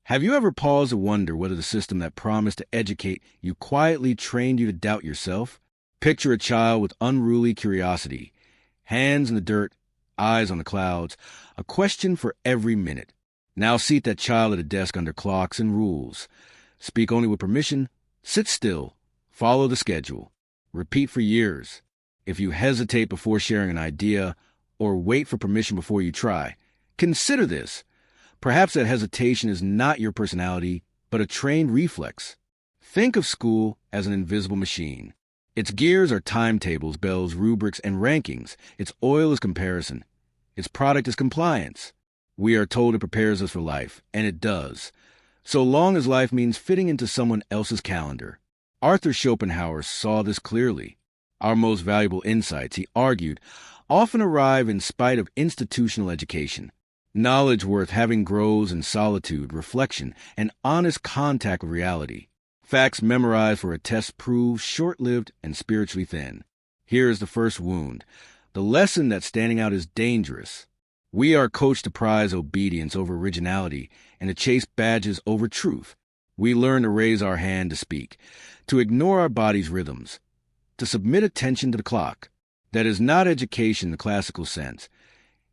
Have you ever paused to wonder whether the system that promised to educate you quietly trained you to doubt yourself? Picture a child with unruly curiosity, hands in the dirt, eyes on the clouds, a question for every minute. Now seat that child at a desk under clocks and rules. Speak only with permission, sit still, follow the schedule. Repeat for years. If you hesitate before sharing an idea, or wait for permission before you try, consider this. Perhaps that hesitation is not your personality, but a trained reflex. Think of school as an invisible machine. Its gears are timetables, bells, rubrics, and rankings. Its oil is comparison. Its product is compliance. We are told it prepares us for life, and it does. So long as life means fitting into someone else's calendar. Arthur Schopenhauer saw this clearly. Our most valuable insights, he argued, often arrive in spite of institutional education. Knowledge worth having grows in solitude, reflection, and honest contact with reality. Facts memorized for a test prove short-lived and spiritually thin. Here is the first wound. The lesson that standing out is dangerous. We are coached to prize obedience over originality and to chase badges over truth. We learn to raise our hand to speak, to ignore our body's rhythms, to submit attention to the clock. That is not education in the classical sense.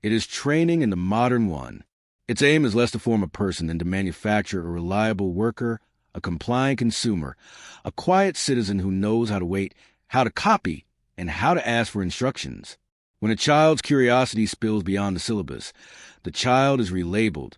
It is training in the modern one. Its aim is less to form a person than to manufacture a reliable worker, a compliant consumer, a quiet citizen who knows how to wait, how to copy, and how to ask for instructions. When a child's curiosity spills beyond the syllabus, the child is relabeled.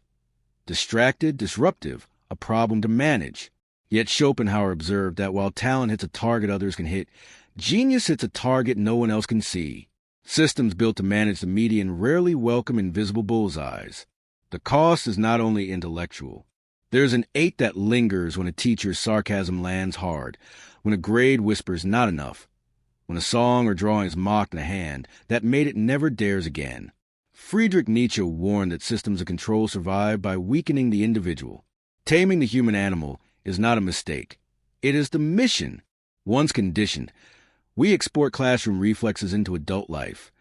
Distracted, disruptive, a problem to manage. Yet Schopenhauer observed that while talent hits a target others can hit, genius hits a target no one else can see. Systems built to manage the median rarely welcome invisible bullseyes. The cost is not only intellectual. There's an ache that lingers when a teacher's sarcasm lands hard, when a grade whispers not enough, when a song or drawing is mocked in a hand that made it never dares again. Friedrich Nietzsche warned that systems of control survive by weakening the individual. Taming the human animal is not a mistake. It is the mission. Once conditioned, we export classroom reflexes into adult life.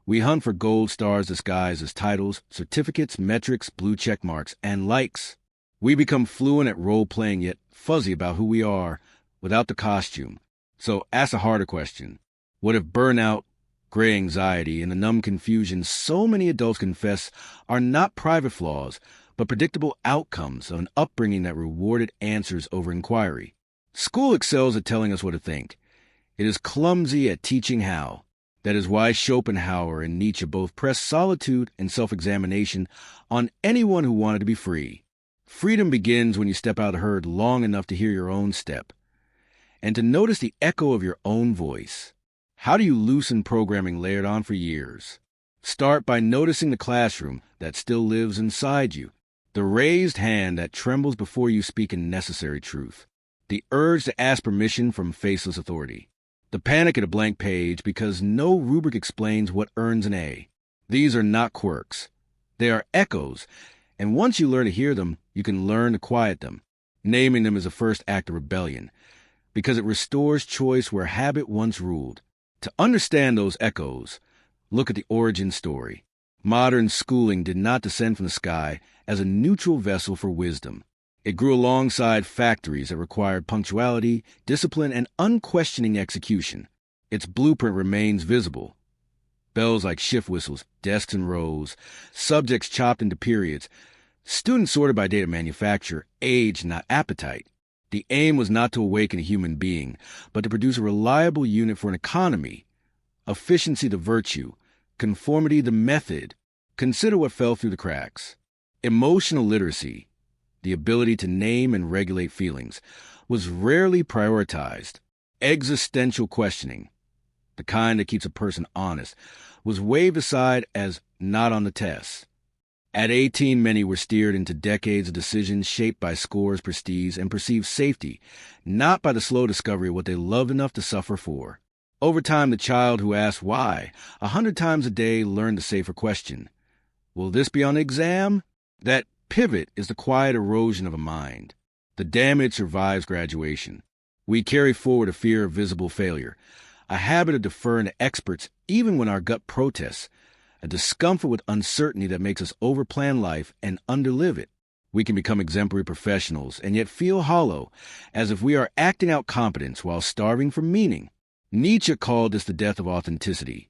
We hunt for gold stars disguised as titles, certificates, metrics, blue check marks, and likes. We become fluent at role-playing yet fuzzy about who we are without the costume. So ask a harder question. What if burnout, gray anxiety, and the numb confusion so many adults confess are not private flaws, but predictable outcomes of an upbringing that rewarded answers over inquiry? School excels at telling us what to think. It is clumsy at teaching how. That is why Schopenhauer and Nietzsche both pressed solitude and self-examination on anyone who wanted to be free. Freedom begins when you step out of the herd long enough to hear your own step, and to notice the echo of your own voice. How do you loosen programming layered on for years? Start by noticing the classroom that still lives inside you, the raised hand that trembles before you speak a necessary truth, the urge to ask permission from faceless authority. The panic at a blank page because no rubric explains what earns an A. These are not quirks. They are echoes, and once you learn to hear them, you can learn to quiet them. Naming them is a first act of rebellion, because it restores choice where habit once ruled. To understand those echoes, look at the origin story. Modern schooling did not descend from the sky as a neutral vessel for wisdom. It grew alongside factories that required punctuality, discipline, and unquestioning execution. Its blueprint remains visible. Bells like shift whistles, desks in rows, subjects chopped into periods, students sorted by date of manufacture, age, not appetite. The aim was not to awaken a human being, but to produce a reliable unit for an economy. Efficiency the virtue, conformity the method. Consider what fell through the cracks. Emotional literacy, the ability to name and regulate feelings, was rarely prioritized. Existential questioning, the kind that keeps a person honest, was waved aside as not on the test. At 18, many were steered into decades of decisions shaped by scores, prestige, and perceived safety, not by the slow discovery of what they loved enough to suffer for. Over time, the child who asked why 100 times a day learned the safer question. Will this be on the exam? That pivot is the quiet erosion of a mind. The damage survives graduation. We carry forward a fear of visible failure, a habit of deferring to experts even when our gut protests, a discomfort with uncertainty that makes us overplan life and underlive it. We can become exemplary professionals and yet feel hollow, as if we are acting out competence while starving for meaning. Nietzsche called this the death of authenticity,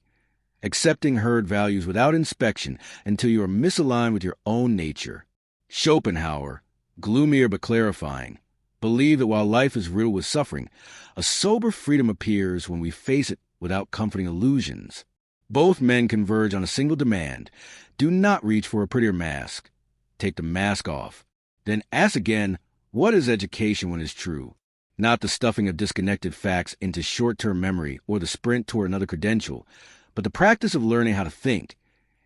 accepting herd values without inspection until you are misaligned with your own nature. Schopenhauer, gloomier but clarifying, believed that while life is riddled with suffering, a sober freedom appears when we face it without comforting illusions. Both men converge on a single demand: do not reach for a prettier mask. Take the mask off. Then ask again, what is education when it's true? Not the stuffing of disconnected facts into short-term memory or the sprint toward another credential, but the practice of learning how to think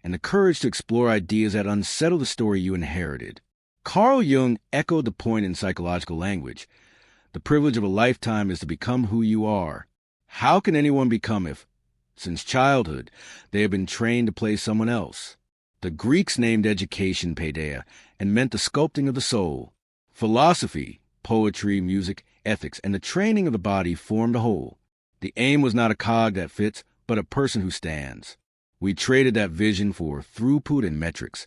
and the courage to explore ideas that unsettle the story you inherited. Carl Jung echoed the point in psychological language. The privilege of a lifetime is to become who you are. How can anyone become if, since childhood, they have been trained to play someone else? The Greeks named education paideia and meant the sculpting of the soul. Philosophy, poetry, music, ethics, and the training of the body formed a whole. The aim was not a cog that fits, but a person who stands. We traded that vision for throughput and metrics,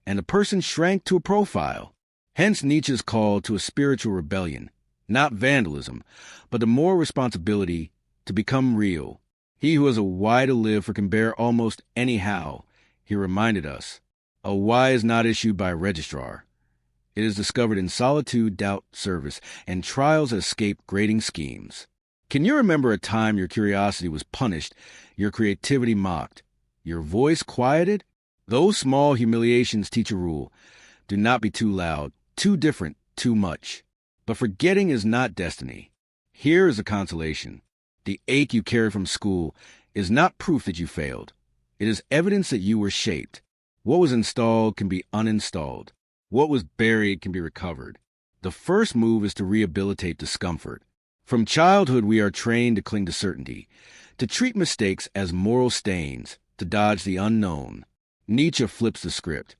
and the person shrank to a profile. Hence Nietzsche's call to a spiritual rebellion, not vandalism, but the moral responsibility to become real. He who has a why to live for can bear almost any how. He reminded us, a why is not issued by a registrar. It is discovered in solitude, doubt, service, and trials that escape grading schemes. Can you remember a time your curiosity was punished, your creativity mocked, your voice quieted? Those small humiliations teach a rule. Do not be too loud, too different, too much. But forgetting is not destiny. Here is a consolation. The ache you carry from school is not proof that you failed. It is evidence that you were shaped. What was installed can be uninstalled. What was buried can be recovered. The first move is to rehabilitate discomfort. From childhood, we are trained to cling to certainty, to treat mistakes as moral stains, to dodge the unknown. Nietzsche flips the script.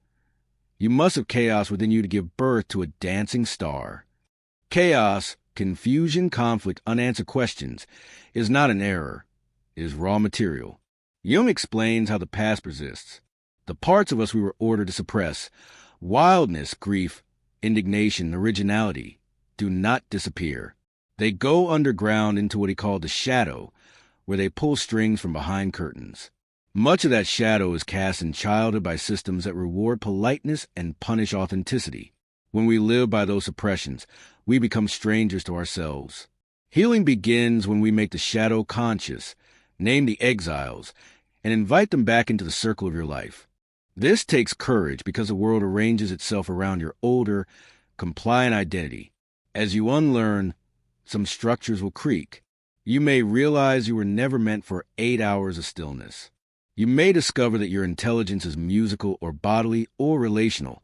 You must have chaos within you to give birth to a dancing star. Chaos, confusion, conflict, unanswered questions is not an error. It is raw material. Jung explains how the past persists. The parts of us we were ordered to suppress, wildness, grief, indignation, originality, do not disappear. They go underground into what he called the shadow, where they pull strings from behind curtains. Much of that shadow is cast in childhood by systems that reward politeness and punish authenticity. When we live by those suppressions, we become strangers to ourselves. Healing begins when we make the shadow conscious, name the exiles, and invite them back into the circle of your life. This takes courage because the world arranges itself around your older, compliant identity. As you unlearn, some structures will creak. You may realize you were never meant for 8 hours of stillness. You may discover that your intelligence is musical or bodily or relational,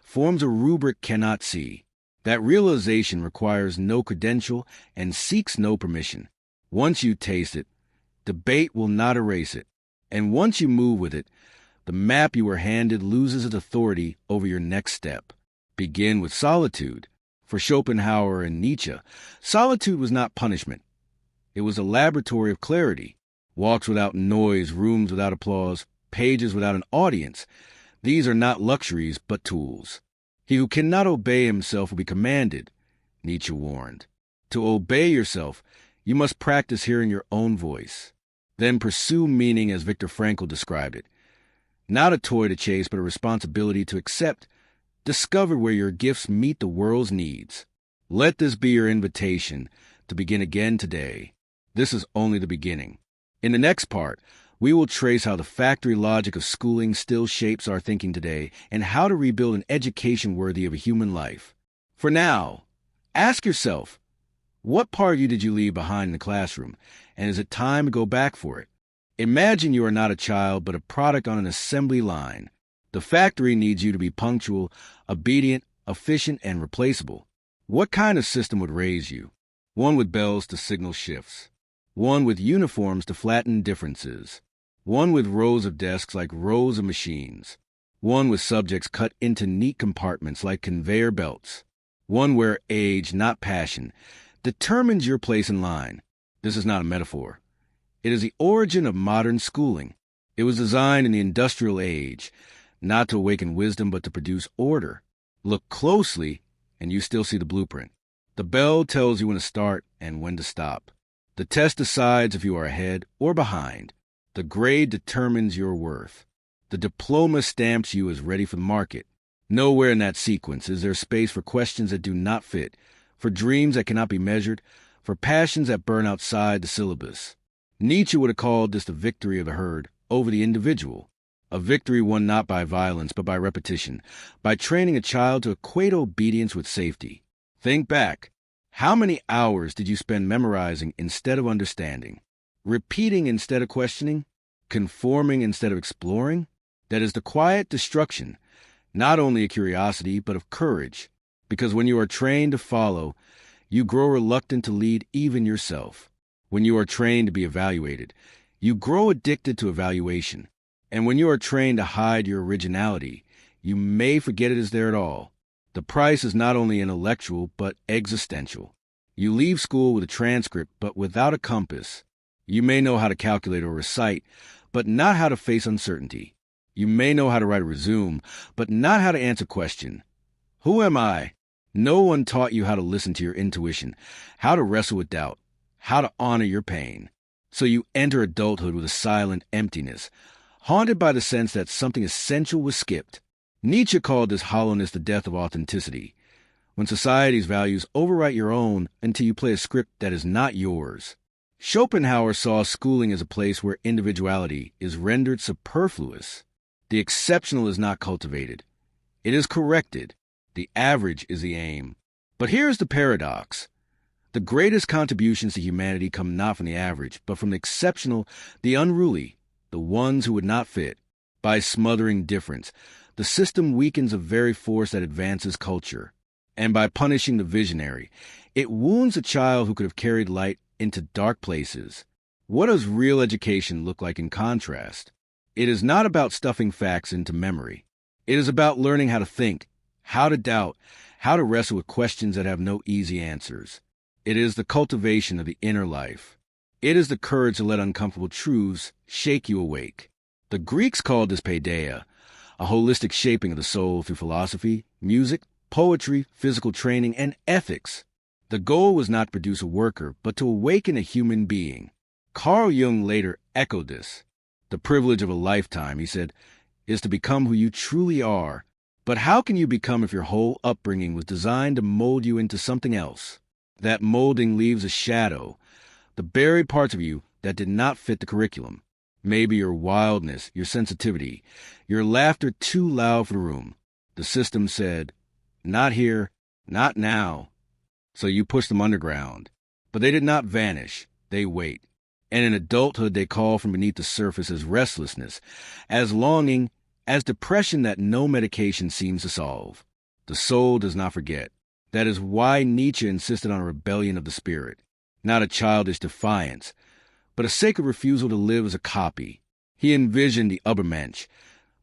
forms a rubric cannot see. That realization requires no credential and seeks no permission. Once you taste it, debate will not erase it. And once you move with it, the map you were handed loses its authority over your next step. Begin with solitude. For Schopenhauer and Nietzsche, solitude was not punishment. It was a laboratory of clarity. Walks without noise, rooms without applause, pages without an audience. These are not luxuries, but tools. He who cannot obey himself will be commanded, Nietzsche warned. To obey yourself, you must practice hearing your own voice. Then pursue meaning as Viktor Frankl described it. Not a toy to chase, but a responsibility to accept. Discover where your gifts meet the world's needs. Let this be your invitation to begin again today. This is only the beginning. In the next part, we will trace how the factory logic of schooling still shapes our thinking today and how to rebuild an education worthy of a human life. For now, ask yourself, what part of you did you leave behind in the classroom, and is it time to go back for it? Imagine you are not a child, but a product on an assembly line. The factory needs you to be punctual, obedient, efficient, and replaceable. What kind of system would raise you? One with bells to signal shifts. One with uniforms to flatten differences. One with rows of desks like rows of machines. One with subjects cut into neat compartments like conveyor belts. One where age, not passion, determines your place in line. This is not a metaphor. It is the origin of modern schooling. It was designed in the industrial age, not to awaken wisdom but to produce order. Look closely, and you still see the blueprint. The bell tells you when to start and when to stop. The test decides if you are ahead or behind. The grade determines your worth. The diploma stamps you as ready for the market. Nowhere in that sequence is there space for questions that do not fit, for dreams that cannot be measured, for passions that burn outside the syllabus. Nietzsche would have called this the victory of the herd over the individual, a victory won not by violence but by repetition, by training a child to equate obedience with safety. Think back. How many hours did you spend memorizing instead of understanding? Repeating instead of questioning? Conforming instead of exploring? That is the quiet destruction, not only of curiosity, but of courage. Because when you are trained to follow, you grow reluctant to lead even yourself. When you are trained to be evaluated, you grow addicted to evaluation. And when you are trained to hide your originality, you may forget it is there at all. The price is not only intellectual, but existential. You leave school with a transcript, but without a compass. You may know how to calculate or recite, but not how to face uncertainty. You may know how to write a resume, but not how to answer a question. Who am I? No one taught you how to listen to your intuition, how to wrestle with doubt, how to honor your pain. So you enter adulthood with a silent emptiness, haunted by the sense that something essential was skipped. Nietzsche called this hollowness the death of authenticity, when society's values overwrite your own until you play a script that is not yours. Schopenhauer saw schooling as a place where individuality is rendered superfluous. The exceptional is not cultivated. It is corrected. The average is the aim. But here's the paradox. The greatest contributions to humanity come not from the average, but from the exceptional, the unruly, the ones who would not fit. By smothering difference, the system weakens the very force that advances culture. And by punishing the visionary, it wounds a child who could have carried light into dark places. What does real education look like in contrast? It is not about stuffing facts into memory. It is about learning how to think, how to doubt, how to wrestle with questions that have no easy answers. It is the cultivation of the inner life. It is the courage to let uncomfortable truths shake you awake. The Greeks called this paideia, a holistic shaping of the soul through philosophy, music, poetry, physical training, and ethics. The goal was not to produce a worker, but to awaken a human being. Carl Jung later echoed this. The privilege of a lifetime, he said, is to become who you truly are. But how can you become if your whole upbringing was designed to mold you into something else? That molding leaves a shadow, the buried parts of you that did not fit the curriculum. Maybe your wildness, your sensitivity, your laughter too loud for the room. The system said, not here, not now. So you push them underground. But they did not vanish. They wait. And in adulthood they call from beneath the surface as restlessness, as longing, as depression that no medication seems to solve. The soul does not forget. That is why Nietzsche insisted on a rebellion of the spirit, not a childish defiance, but a sacred refusal to live as a copy. He envisioned the Übermensch,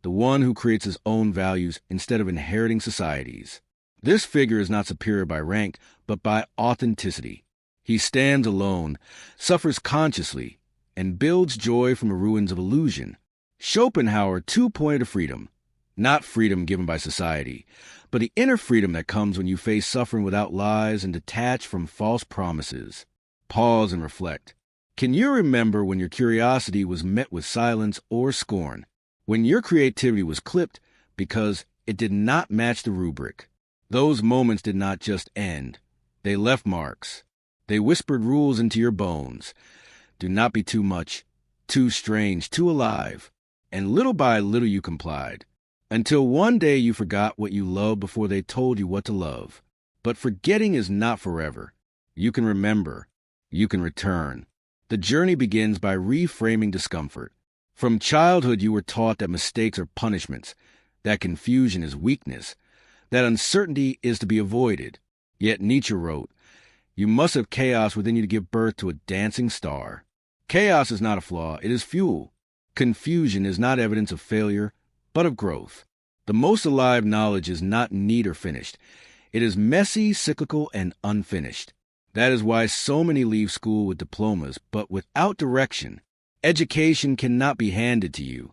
the one who creates his own values instead of inheriting society's. This figure is not superior by rank, but by authenticity. He stands alone, suffers consciously, and builds joy from the ruins of illusion. Schopenhauer too pointed to freedom, not freedom given by society, but the inner freedom that comes when you face suffering without lies and detach from false promises. Pause and reflect. Can you remember when your curiosity was met with silence or scorn? When your creativity was clipped because it did not match the rubric? Those moments did not just end. They left marks. They whispered rules into your bones. Do not be too much, too strange, too alive. And little by little you complied, until one day you forgot what you loved before they told you what to love. But forgetting is not forever. You can remember. You can return. The journey begins by reframing discomfort. From childhood you were taught that mistakes are punishments, that confusion is weakness, that uncertainty is to be avoided. Yet Nietzsche wrote, "You must have chaos within you to give birth to a dancing star." Chaos is not a flaw, it is fuel. Confusion is not evidence of failure, but of growth. The most alive knowledge is not neat or finished. It is messy, cyclical, and unfinished. That is why so many leave school with diplomas, but without direction. Education cannot be handed to you.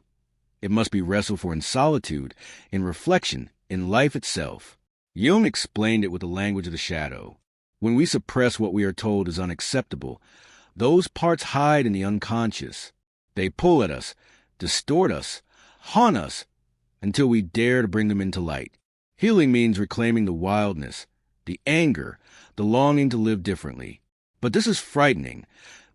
It must be wrestled for in solitude, in reflection, in life itself. Jung explained it with the language of the shadow. When we suppress what we are told is unacceptable, those parts hide in the unconscious. They pull at us, distort us, haunt us, until we dare to bring them into light. Healing means reclaiming the wildness, the anger, the longing to live differently. But this is frightening,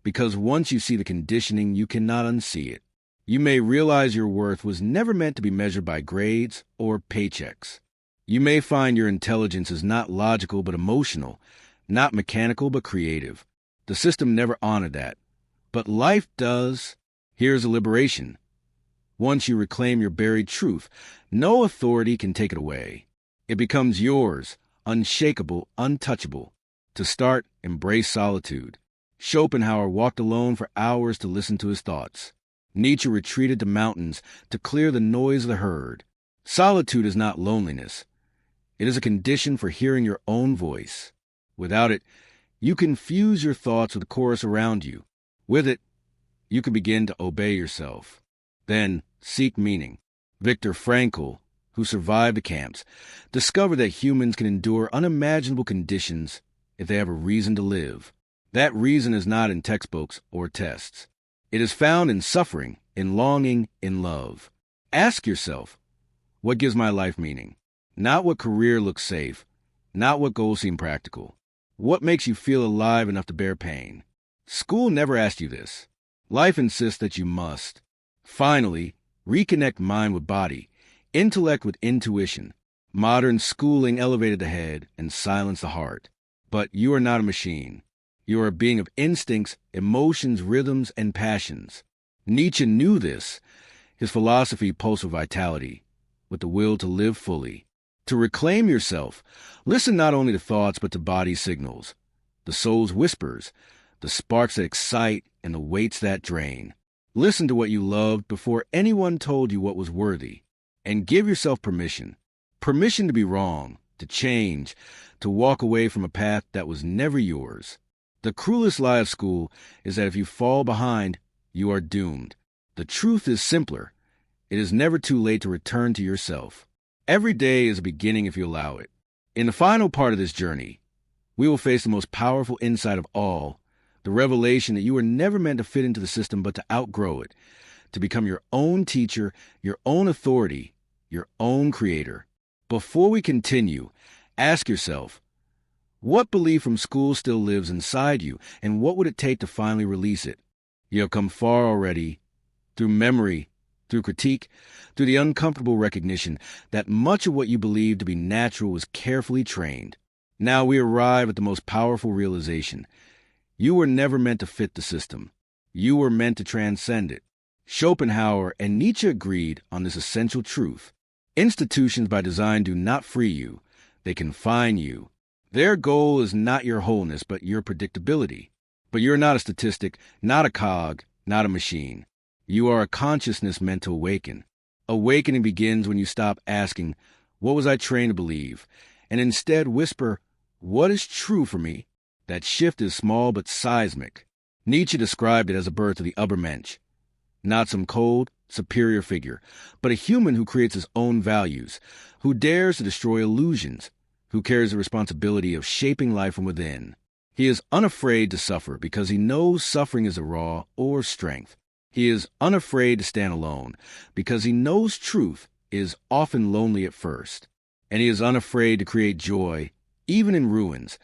because once you see the conditioning, you cannot unsee it. You may realize your worth was never meant to be measured by grades or paychecks. You may find your intelligence is not logical but emotional, not mechanical but creative. The system never honored that. But life does. Here's a liberation. Once you reclaim your buried truth, no authority can take it away. It becomes yours, unshakable, untouchable. To start, embrace solitude. Schopenhauer walked alone for hours to listen to his thoughts. Nietzsche retreated to mountains to clear the noise of the herd. Solitude is not loneliness. It is a condition for hearing your own voice. Without it, you confuse your thoughts with the chorus around you. With it, you can begin to obey yourself. Then, seek meaning. Viktor Frankl, who survived the camps, discovered that humans can endure unimaginable conditions if they have a reason to live. That reason is not in textbooks or tests. It is found in suffering, in longing, in love. Ask yourself, what gives my life meaning? Not what career looks safe, not what goals seem practical. What makes you feel alive enough to bear pain? School never asked you this. Life insists that you must. Finally, reconnect mind with body, intellect with intuition. Modern schooling elevated the head and silenced the heart. But you are not a machine. You are a being of instincts, emotions, rhythms, and passions. Nietzsche knew this. His philosophy pulsed with vitality, with the will to live fully. To reclaim yourself, listen not only to thoughts but to body signals, the soul's whispers, the sparks that excite and the weights that drain. Listen to what you loved before anyone told you what was worthy, and give yourself permission. Permission to be wrong, to change, to walk away from a path that was never yours. The cruelest lie of school is that if you fall behind, you are doomed. The truth is simpler. It is never too late to return to yourself. Every day is a beginning if you allow it. In the final part of this journey, we will face the most powerful insight of all, the revelation that you were never meant to fit into the system but to outgrow it, to become your own teacher, your own authority, your own creator. Before we continue, ask yourself, what belief from school still lives inside you, and what would it take to finally release it? You have come far already, through memory, through critique, through the uncomfortable recognition that much of what you believed to be natural was carefully trained. Now we arrive at the most powerful realization. You were never meant to fit the system. You were meant to transcend it. Schopenhauer and Nietzsche agreed on this essential truth. Institutions by design do not free you. They confine you. Their goal is not your wholeness, but your predictability. But you're not a statistic, not a cog, not a machine. You are a consciousness meant to awaken. Awakening begins when you stop asking, what was I trained to believe? And instead whisper, what is true for me? That shift is small but seismic. Nietzsche described it as a birth of the Übermensch. Not some cold, superior figure, but a human who creates his own values, who dares to destroy illusions, who carries the responsibility of shaping life from within. He is unafraid to suffer because he knows suffering is a raw or strength. He is unafraid to stand alone because he knows truth is often lonely at first. And he is unafraid to create joy, even in ruins,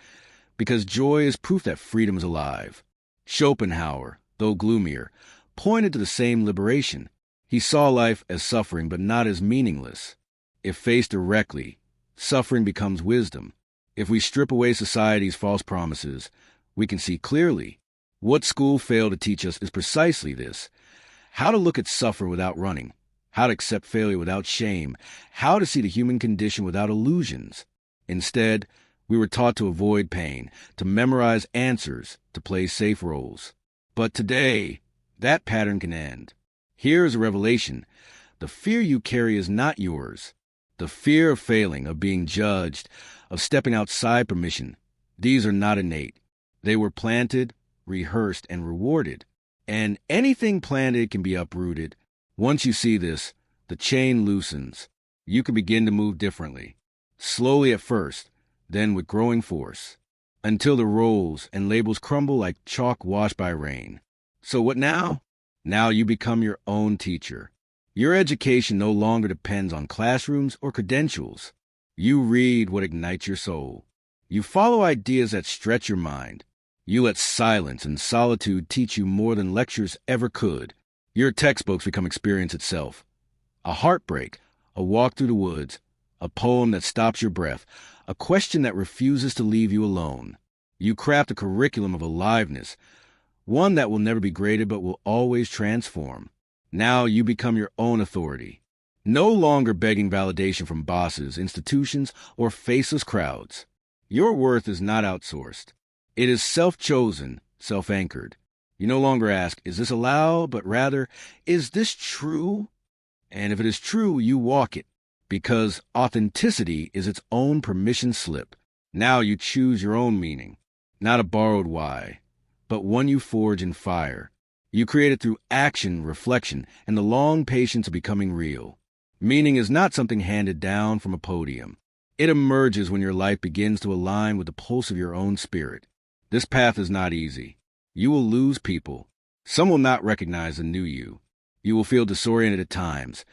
because joy is proof that freedom is alive. Schopenhauer, though gloomier, pointed to the same liberation. He saw life as suffering but not as meaningless. If faced directly, suffering becomes wisdom. If we strip away society's false promises, we can see clearly. What school failed to teach us is precisely this: how to look at suffering without running, how to accept failure without shame, how to see the human condition without illusions. Instead, we were taught to avoid pain, to memorize answers, to play safe roles. But today, that pattern can end. Here is a revelation. The fear you carry is not yours. The fear of failing, of being judged, of stepping outside permission, these are not innate. They were planted, rehearsed, and rewarded. And anything planted can be uprooted. Once you see this, the chain loosens. You can begin to move differently. slowly at first, then with growing force, until the roles and labels crumble like chalk washed by rain. So what now? Now you become your own teacher. Your education no longer depends on classrooms or credentials. You read what ignites your soul. You follow ideas that stretch your mind. You let silence and solitude teach you more than lectures ever could. Your textbooks become experience itself. A heartbreak, a walk through the woods, a poem that stops your breath, a question that refuses to leave you alone. You craft a curriculum of aliveness, one that will never be graded but will always transform. Now you become your own authority, no longer begging validation from bosses, institutions, or faceless crowds. Your worth is not outsourced. It is self-chosen, self-anchored. You no longer ask, is this allowed? But rather, is this true? And if it is true, you walk it, because authenticity is its own permission slip. Now you choose your own meaning, not a borrowed why, but one you forge in fire. You create it through action, reflection, and the long patience of becoming real. Meaning is not something handed down from a podium. It emerges when your life begins to align with the pulse of your own spirit. This path is not easy. You will lose people. Some will not recognize the new you. You will feel disoriented at times,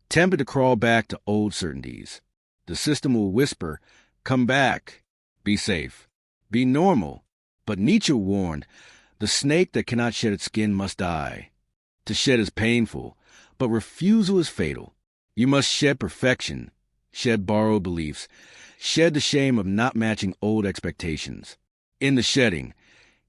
tempted to crawl back to old certainties. The system will whisper, come back, be safe, be normal. But Nietzsche warned, the snake that cannot shed its skin must die. To shed is painful, but refusal is fatal. You must shed perfection, shed borrowed beliefs, shed the shame of not matching old expectations. In the shedding,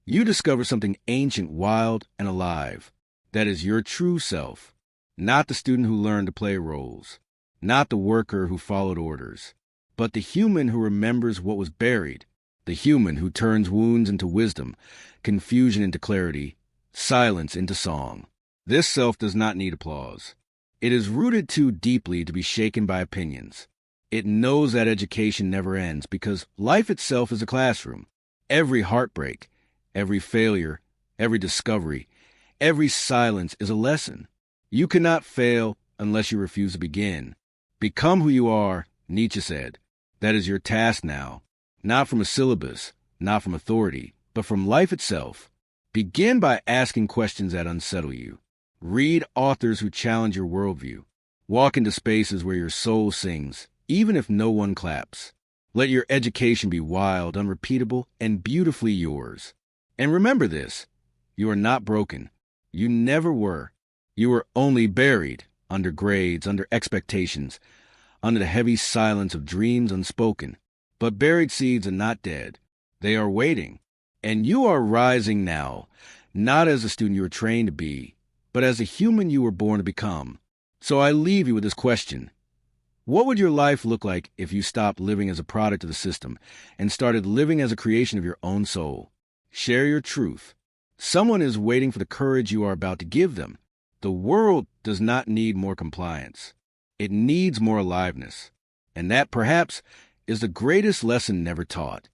you discover something ancient, wild, and alive. That is your true self, not the student who learned to play roles, not the worker who followed orders, but the human who remembers what was buried, the human who turns wounds into wisdom, confusion into clarity, silence into song. This self does not need applause. It is rooted too deeply to be shaken by opinions. It knows that education never ends because life itself is a classroom. Every heartbreak, every failure, every discovery, every silence is a lesson. You cannot fail unless you refuse to begin. Become who you are, Nietzsche said. That is your task now. Not from a syllabus, not from authority, but from life itself. Begin by asking questions that unsettle you. Read authors who challenge your worldview. Walk into spaces where your soul sings, even if no one claps. Let your education be wild, unrepeatable, and beautifully yours. And remember this, you are not broken. You never were. You were only buried under grades, under expectations, under the heavy silence of dreams unspoken. But buried seeds are not dead. They are waiting. And you are rising now, not as the student you were trained to be, but as the human you were born to become. So I leave you with this question. What would your life look like if you stopped living as a product of the system and started living as a creation of your own soul? Share your truth. Someone is waiting for the courage you are about to give them. The world does not need more compliance. It needs more aliveness. And that, perhaps, is the greatest lesson never taught.